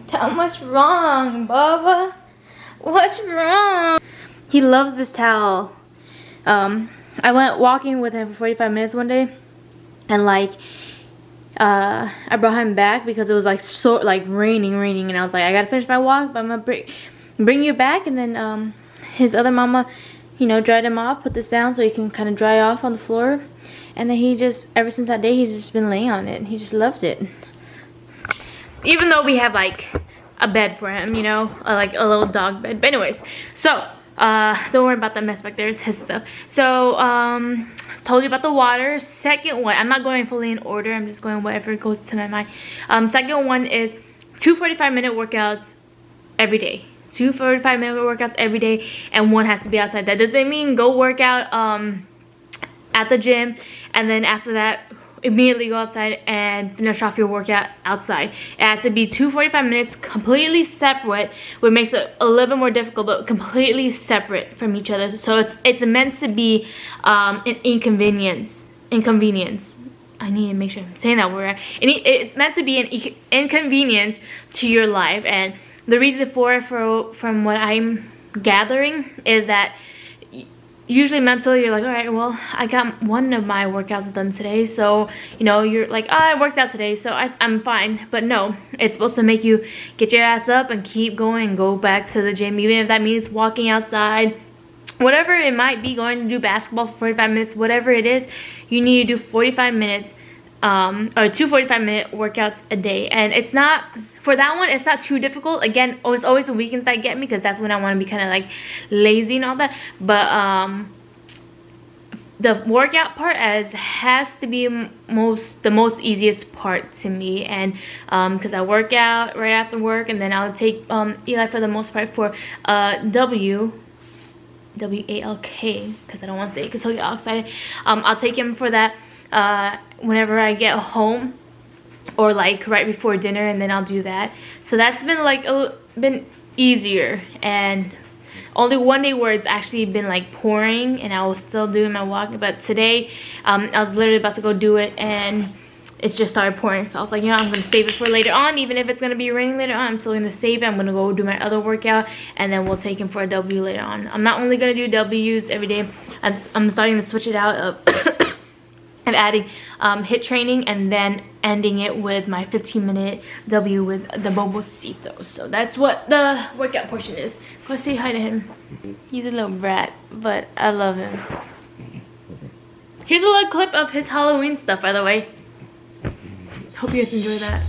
Tell him what's wrong, Bubba. What's wrong? He loves this towel. I went walking with him for 45 minutes one day, and like I brought him back because it was like so raining, and I was like, I gotta finish my walk, but I'm gonna bring you back. And then his other mama, you know, dried him off, put this down so he can kind of dry off on the floor. And then he just, ever since that day, he's just been laying on it. He just loves it. Even though we have like a bed for him, you know, like a little dog bed. But anyways, so don't worry about that mess back there, it's his stuff. So told you about the water. Second one, I'm not going fully in order, I'm just going whatever goes to my mind. Second one is 2 45-minute workouts every day. 2 45-minute workouts every day, and one has to be outside. That doesn't mean go work out at the gym and then after that immediately go outside and finish off your workout outside. It has to be 2 45 minutes completely separate, which makes it a little bit more difficult, but completely separate from each other. So it's meant to be an inconvenience. I need to make sure I'm saying that word. It's meant to be an inconvenience to your life, and the reason from what I'm gathering is that usually mentally you're like, all right, well, I got one of my workouts done today, so you know, you're like, oh, I worked out today, so I'm fine. But no, it's supposed to make you get your ass up and keep going and go back to the gym, even if that means walking outside, whatever it might be, going to do basketball for 45 minutes, whatever it is, you need to do 45 minutes or 2 45-minute workouts a day. And it's not, for that one, it's not too difficult. Again, it's always the weekends that get me, because that's when I want to be kind of like lazy and all that. But the workout part has to be the most easiest part to me. And because I work out right after work, and then I'll take Eli for the most part for WALK, because I don't want to say it because he'll get all excited. I'll take him for that whenever I get home, or like right before dinner, and then I'll do that. So that's been like been easier. And only one day where it's actually been like pouring and I was still doing my walk. But today I was literally about to go do it and it's just started pouring. So I was like, you know, I'm gonna save it for later on. Even if it's gonna be raining later on, I'm still gonna save it. I'm gonna go do my other workout, and then we'll take him for a W later on. I'm not only gonna do W's every day, I'm starting to switch it out of I'm adding HIIT training, and then ending it with my 15-minute W with the Bobocitos. So that's what the workout portion is. Go say hi to him. He's a little brat, but I love him. Here's a little clip of his Halloween stuff, by the way. Hope you guys enjoy that.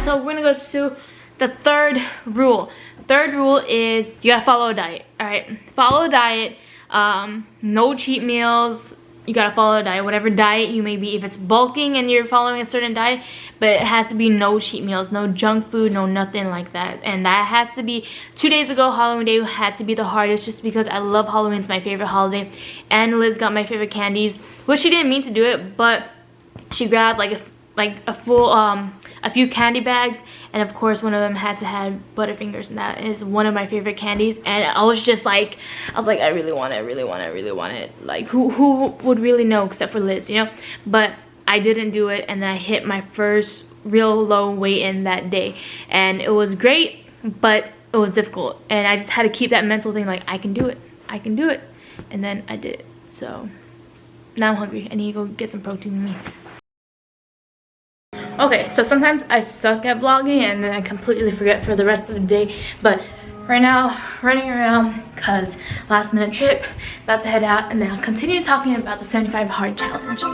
So we're gonna go to the third rule. Third rule is you gotta follow a diet. All right, follow a diet. No cheat meals. You gotta follow a diet, whatever diet you may be. If it's bulking and you're following a certain diet, but it has to be no cheat meals, no junk food, no nothing like that. And that has to be 2 days ago. Halloween day had to be the hardest, just because I love Halloween. It's my favorite holiday, and Liz got my favorite candies. Well, she didn't mean to do it, but she grabbed like a full a few candy bags, and of course one of them had to have Butterfingers, and that is one of my favorite candies. And I was just like, I really want it, I really want it. Like who would really know except for Liz, you know? But I didn't do it, and then I hit my first real low weight in that day, and it was great, but it was difficult. And I just had to keep that mental thing, like I can do it, and then I did it. So now I'm hungry. I need to go get some protein in me. Okay, so sometimes I suck at vlogging and then I completely forget for the rest of the day. But right now, running around because last minute trip, about to head out, and then I'll continue talking about the 75 hard challenge. Let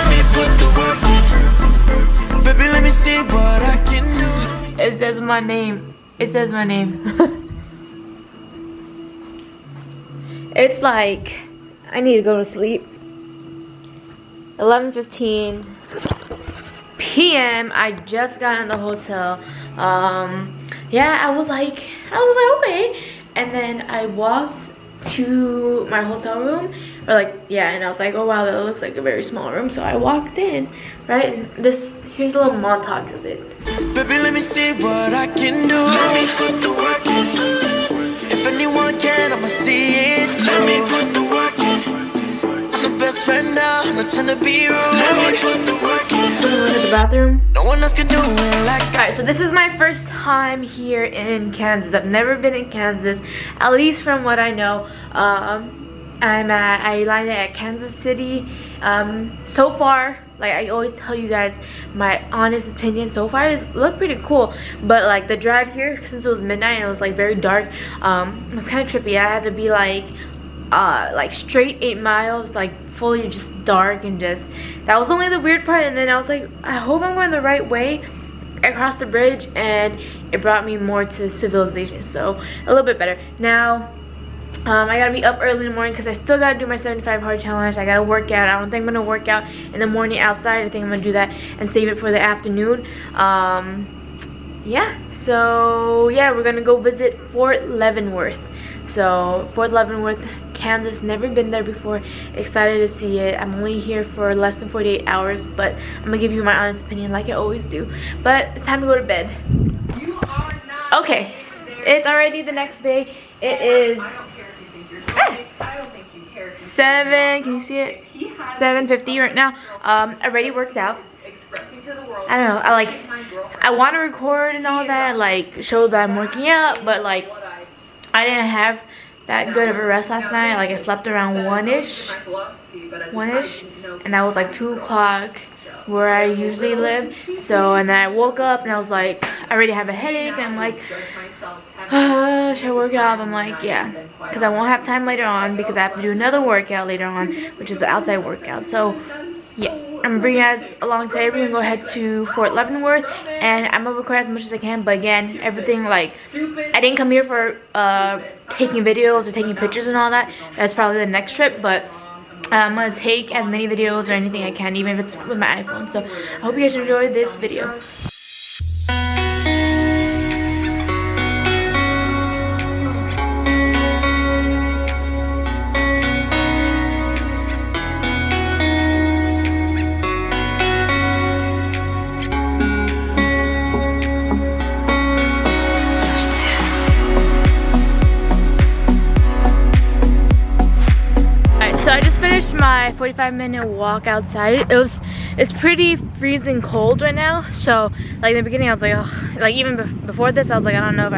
me put the work in. Baby, let me see what I can do. It says my name. It says my name. It's like I need to go to sleep. 11:15 p.m. I just got in the hotel. Yeah, I was like, okay. and then I walked to my hotel room, or like, yeah, and I was like, oh wow, that looks like a very small room. So I walked in, right, and here's a little montage of it. Baby, let me see what I can do. Let me put the work in. If anyone can, I'ma see it. Let me put the work in. I'm the best friend now, I'm not trying to be rude. Let me put the work in. Going to the bathroom. No one else can do it like that. Alright, so this is my first time here in Kansas. I've never been in Kansas, at least from what I know. I landed at Kansas City. So far, like I always tell you guys, my honest opinion so far is looked pretty cool. But like the drive here, since it was midnight and it was like very dark, it was kind of trippy. I had to be like straight 8 miles, like fully just dark, and just that was only the weird part. And then I was like, I hope I'm going the right way. I crossed the bridge and it brought me more to civilization, so a little bit better. Now I gotta be up early in the morning because I still gotta do my 75 hard challenge. I gotta work out. I don't think I'm gonna work out in the morning outside. I think I'm gonna do that and save it for the afternoon. Yeah, so yeah, we're gonna go visit Fort Leavenworth. So Fort Leavenworth, Kansas, never been there before. Excited to see it. I'm only here for less than 48 hours, but I'm gonna give you my honest opinion like I always do. But it's time to go to bed. Okay, it's already the next day. It is 7, can you see it? 7:50 right now. I already worked out. I don't know, I want to record and all that, like show that I'm working out, but like I didn't have that good of a rest last night. Like I slept around 1ish, and that was like 2 o'clock where I usually live. So, and then I woke up and I was like, I already have a headache, and I'm like, should I work out? I'm like, yeah, because I won't have time later on because I have to do another workout later on, which is the outside workout. So yeah, I'm bringing you guys along today. We're gonna go ahead to Fort Leavenworth, and I'm gonna record as much as I can. But again, everything, like, I didn't come here for taking videos or taking pictures and all that. That's probably the next trip, but I'm gonna take as many videos or anything I can, even if it's with my iPhone. So I hope you guys enjoy this video. My 45-minute walk outside. It's pretty freezing cold right now. So like in the beginning I was like, ugh. Like even before this I was like, I don't know if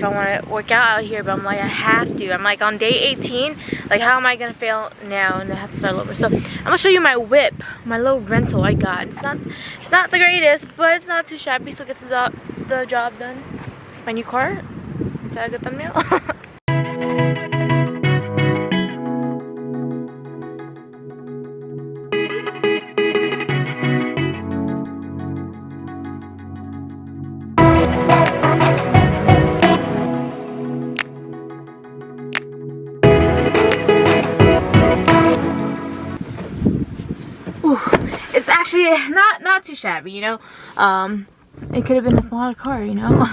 I want to work out out here, but I'm like, I have to. I'm like on day 18. Like how am I gonna fail now and I have to start over? So I'm gonna show you my whip, my little rental I got. It's not the greatest, but it's not too shabby, so it gets the job done. It's my new car. Is that a good thumbnail? It's actually not too shabby, you know. It could have been a smaller car, you know.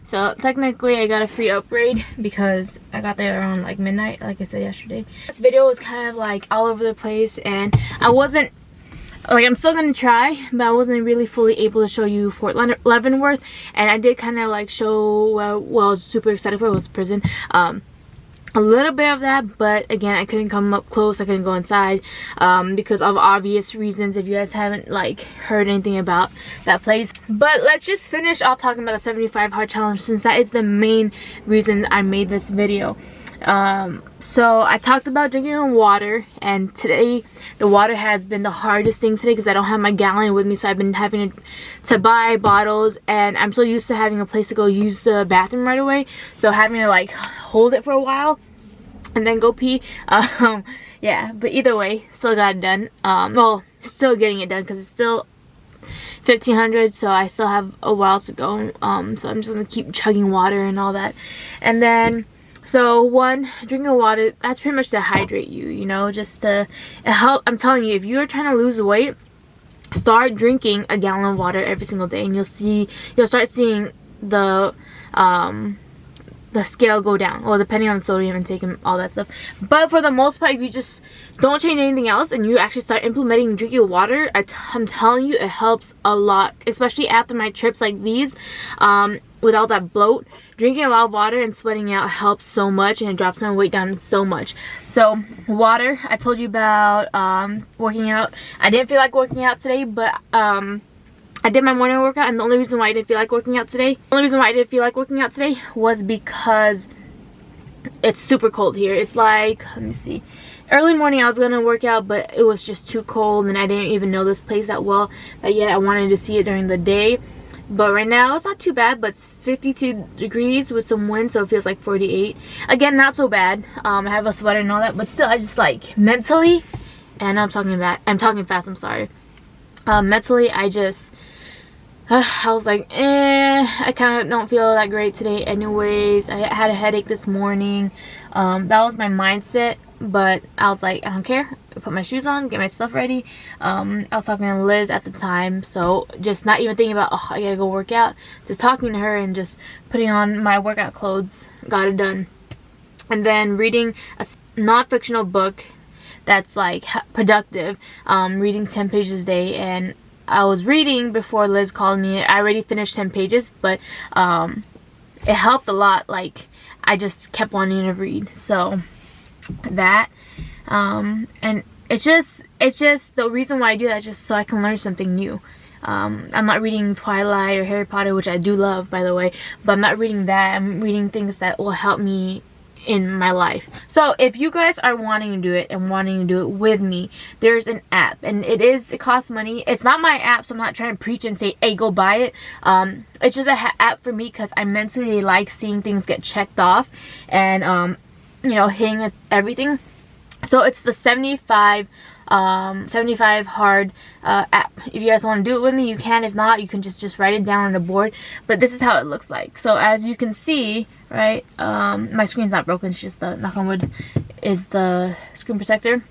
So technically I got a free upgrade because I got there around like midnight, like I said yesterday. This video was kind of like all over the place, and I wasn't like, I'm still gonna try, but I wasn't really fully able to show you Fort Leavenworth. And I did kind of like show what I was super excited for, was prison. A little bit of that, but again, I couldn't come up close. I couldn't go inside because of obvious reasons, if you guys haven't like heard anything about that place. But let's just finish off talking about the 75 hard challenge, since that is the main reason I made this video. So I talked about drinking water, and today the water has been the hardest thing today because I don't have my gallon with me, so I've been having to buy bottles, and I'm so used to having a place to go use the bathroom right away, so having to like hold it for a while and then go pee. Yeah, but either way, still got it done. Well, still getting it done because it's still 1500, so I still have a while to go. So I'm just gonna keep chugging water and all that. And then, so one, drinking water, that's pretty much to hydrate you, you know, just to help. I'm telling you, if you're trying to lose weight, start drinking a gallon of water every single day, and you'll start seeing the the scale go down. Well, depending on the sodium intake and all that stuff. But for the most part, if you just don't change anything else and you actually start implementing drinking water, I'm telling you, it helps a lot. Especially after my trips like these, with all that bloat. Drinking a lot of water and sweating out helps so much, and it drops my weight down so much. So water, I told you about working out. I didn't feel like working out today, but I did my morning workout, and the only reason why I didn't feel like working out today was because it's super cold here. It's like, let me see, early morning I was gonna work out, but it was just too cold, and I didn't even know this place that well that yet I wanted to see it during the day. But right now it's not too bad, but it's 52 degrees with some wind, so it feels like 48. Again, not so bad. I have a sweater and all that, but still, I just like mentally, and I'm talking fast, I'm sorry. Mentally, I was like, I kind of don't feel that great today anyways. I had a headache this morning. That was my mindset, but I was like, I don't care. I put my shoes on, get my stuff ready. I was talking to Liz at the time, so just not even thinking about, oh, I gotta go work out. Just talking to her and just putting on my workout clothes, got it done. And then reading a non-fictional book that's like productive, reading 10 pages a day. And I was reading before Liz called me. I already finished 10 pages, but it helped a lot. Like, I just kept wanting to read. So that, and it's just the reason why I do that is just so I can learn something new. I'm not reading Twilight or Harry Potter, which I do love, by the way, but I'm not reading that. I'm reading things that will help me in my life. So if you guys are wanting to do it and wanting to do it with me, there's an app, and it costs money. It's not my app, so I'm not trying to preach and say, hey, go buy it. It's just an app for me because I mentally like seeing things get checked off and you know, hitting everything. So it's the 75 hard app. If you guys want to do it with me, you can. If not, you can just write it down on the board. But this is how it looks like. So as you can see, right, my screen's not broken, it's just the, knock on wood, is the screen protector.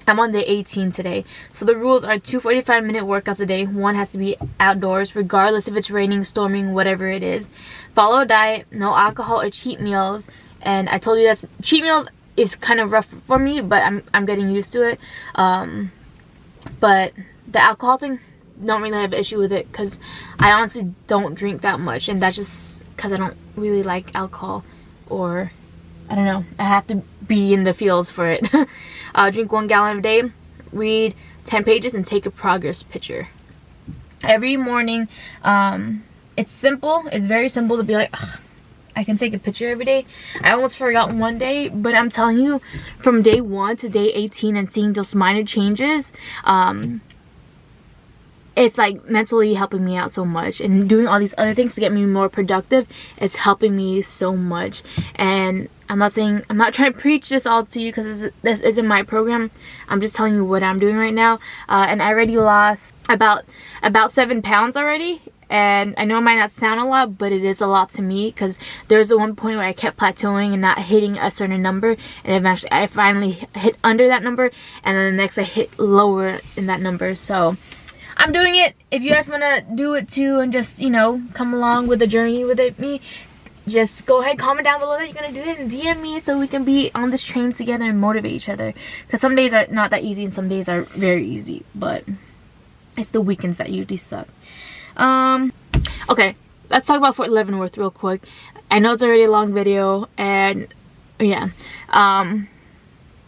I'm on day 18 today. So the rules are 2 45-minute workouts a day. One has to be outdoors, regardless if it's raining, storming, whatever it is. Follow a diet, no alcohol or cheat meals. And I told you that cheat meals is kind of rough for me, but I'm getting used to it. But the alcohol thing, don't really have an issue with it because I honestly don't drink that much, and that's just because I don't really like alcohol, or I don't know, I have to be in the fields for it. Drink 1 gallon a day, read 10 pages, and take a progress picture every morning. It's simple. It's very simple to be like, ugh, I can take a picture every day. I almost forgot one day, but I'm telling you, from day 1 to day 18 and seeing those minor changes, it's like mentally helping me out so much, and doing all these other things to get me more productive is helping me so much. And I'm not trying to preach this all to you because this isn't my program. I'm just telling you what I'm doing right now. And I already lost about 7 pounds already. And I know it might not sound a lot, but it is a lot to me because there's the one point where I kept plateauing and not hitting a certain number, and eventually I finally hit under that number, and then the next I hit lower in that number. So I'm doing it. If you guys want to do it too and just, you know, come along with the journey with me, just go ahead, comment down below that you're going to do it, and DM me so we can be on this train together and motivate each other. Because some days are not that easy and some days are very easy, but it's the weekends that usually suck. Okay, let's talk about Fort Leavenworth real quick. I know it's already a long video, and yeah, I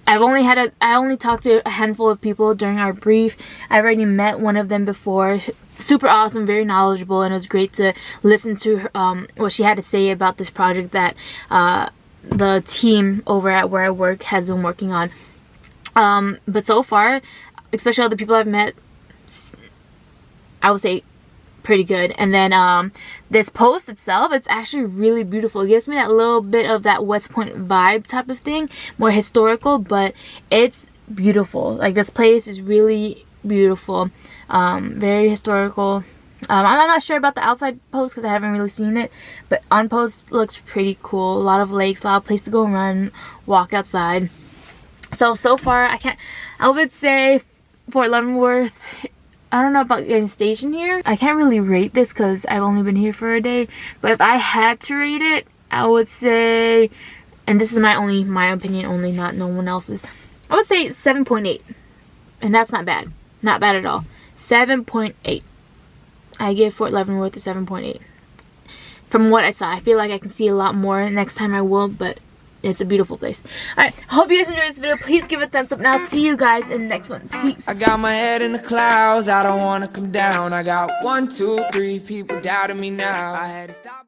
only talked to a handful of people during our brief. I already met one of them before. Super awesome, very knowledgeable, and it was great to listen to her, what she had to say about this project that the team over at where I work has been working on. But so far, especially all the people I've met, I would say pretty good. And then this post itself, it's actually really beautiful. It gives me that little bit of that West Point vibe type of thing, more historical, but it's beautiful. Like, this place is really beautiful, very historical. I'm not sure about the outside post because I haven't really seen it, but on post looks pretty cool. A lot of lakes, a lot of place to go run, walk outside. So far I would say Fort Leavenworth, I don't know about getting stationed here. I can't really rate this because I've only been here for a day, but if I had to rate it, I would say, and this is my opinion only, not no one else's, I would say 7.8. And that's not bad. Not bad at all. 7.8. I give Fort Leavenworth a 7.8. From what I saw. I feel like I can see a lot more. Next time I will, but it's a beautiful place. Alright, hope you guys enjoyed this video. Please give it a thumbs up, and I'll see you guys in the next one. Peace. I got my head in the clouds, I don't wanna come down. I got 1, 2, 3 people doubting me now. I had to stop.